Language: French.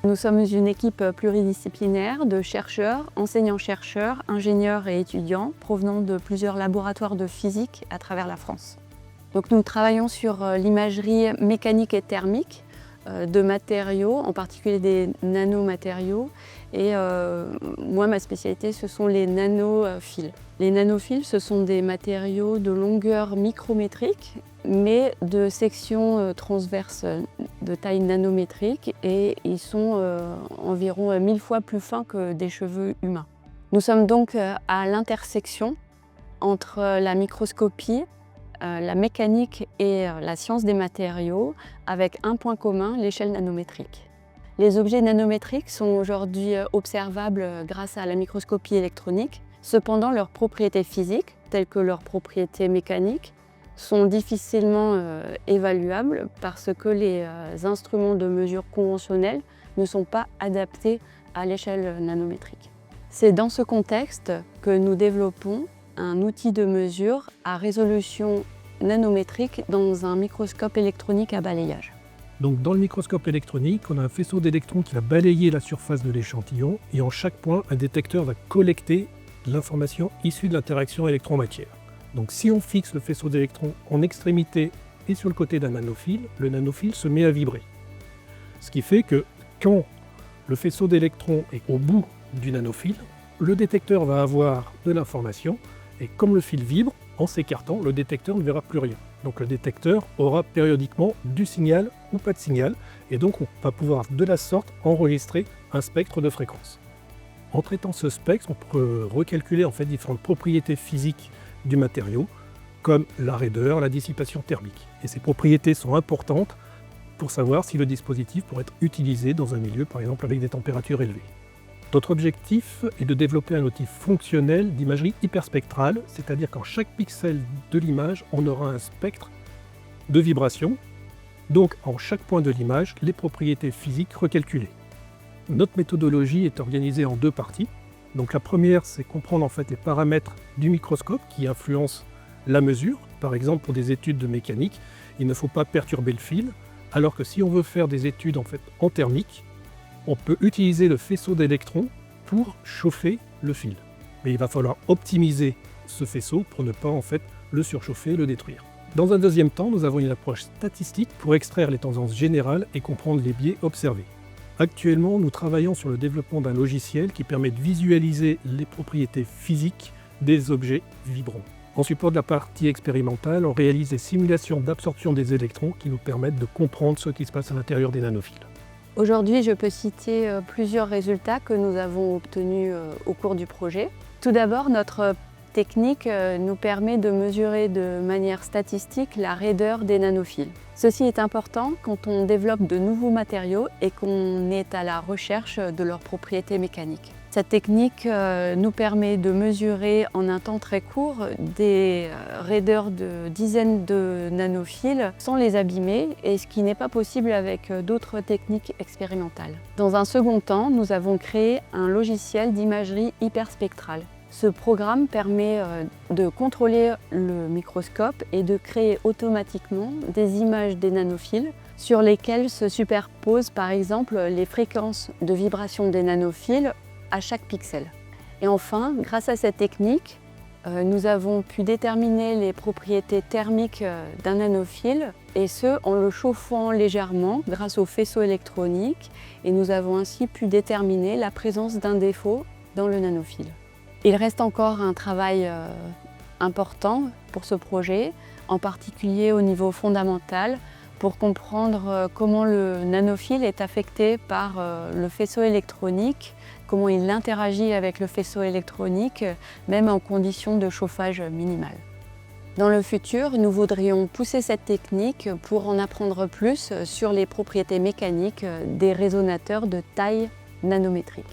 Nous sommes une équipe pluridisciplinaire de chercheurs, enseignants-chercheurs, ingénieurs et étudiants provenant de plusieurs laboratoires de physique à travers la France. Donc nous travaillons sur l'imagerie mécanique et thermique de matériaux, en particulier des nanomatériaux. Et moi, ma spécialité, ce sont les nanophiles. Les nanophiles, ce sont des matériaux de longueur micrométrique, mais de section transverse de taille nanométrique, et ils sont environ 1000 fois plus fins que des cheveux humains. Nous sommes donc à l'intersection entre la microscopie, la mécanique et la science des matériaux, avec un point commun, l'échelle nanométrique. Les objets nanométriques sont aujourd'hui observables grâce à la microscopie électronique. Cependant, leurs propriétés physiques, telles que leurs propriétés mécaniques, sont difficilement évaluables parce que les instruments de mesure conventionnels ne sont pas adaptés à l'échelle nanométrique. C'est dans ce contexte que nous développons un outil de mesure à résolution nanométrique dans un microscope électronique à balayage. Donc dans le microscope électronique, on a un faisceau d'électrons qui va balayer la surface de l'échantillon, et en chaque point, un détecteur va collecter l'information issue de l'interaction électron-matière. Donc si on fixe le faisceau d'électrons en extrémité et sur le côté d'un nanophile, le nanophile se met à vibrer. Ce qui fait que quand le faisceau d'électrons est au bout du nanophile, le détecteur va avoir de l'information, et comme le fil vibre, en s'écartant, le détecteur ne verra plus rien. Donc le détecteur aura périodiquement du signal ou pas de signal, et donc on va pouvoir de la sorte enregistrer un spectre de fréquence. En traitant ce spectre, on peut recalculer en fait différentes propriétés physiques du matériau, comme la raideur, la dissipation thermique. Et ces propriétés sont importantes pour savoir si le dispositif pourrait être utilisé dans un milieu, par exemple avec des températures élevées. Notre objectif est de développer un outil fonctionnel d'imagerie hyperspectrale, c'est-à-dire qu'en chaque pixel de l'image, on aura un spectre de vibration, donc en chaque point de l'image, les propriétés physiques recalculées. Notre méthodologie est organisée en deux parties. Donc la première, c'est comprendre en fait les paramètres du microscope qui influencent la mesure. Par exemple, pour des études de mécanique, il ne faut pas perturber le fil, alors que si on veut faire des études en fait en thermique, on peut utiliser le faisceau d'électrons pour chauffer le fil. Mais il va falloir optimiser ce faisceau pour ne pas en fait le surchauffer et le détruire. Dans un deuxième temps, nous avons une approche statistique pour extraire les tendances générales et comprendre les biais observés. Actuellement, nous travaillons sur le développement d'un logiciel qui permet de visualiser les propriétés physiques des objets vibrants. En support de la partie expérimentale, on réalise des simulations d'absorption des électrons qui nous permettent de comprendre ce qui se passe à l'intérieur des nanophiles. Aujourd'hui, je peux citer plusieurs résultats que nous avons obtenus au cours du projet. Tout d'abord, notre technique nous permet de mesurer de manière statistique la raideur des nanophiles. Ceci est important quand on développe de nouveaux matériaux et qu'on est à la recherche de leurs propriétés mécaniques. Cette technique nous permet de mesurer en un temps très court des raideurs de dizaines de nanophiles sans les abîmer, et ce qui n'est pas possible avec d'autres techniques expérimentales. Dans un second temps, nous avons créé un logiciel d'imagerie hyperspectrale. Ce programme permet de contrôler le microscope et de créer automatiquement des images des nanophiles sur lesquelles se superposent par exemple les fréquences de vibration des nanophiles à chaque pixel. Et enfin, grâce à cette technique, nous avons pu déterminer les propriétés thermiques d'un nanophile, et ce en le chauffant légèrement grâce au faisceau électronique, et nous avons ainsi pu déterminer la présence d'un défaut dans le nanophile. Il reste encore un travail important pour ce projet, en particulier au niveau fondamental, pour comprendre comment le nanophile est affecté par le faisceau électronique, comment il interagit avec le faisceau électronique, même en conditions de chauffage minimal. Dans le futur, nous voudrions pousser cette technique pour en apprendre plus sur les propriétés mécaniques des résonateurs de taille nanométrique.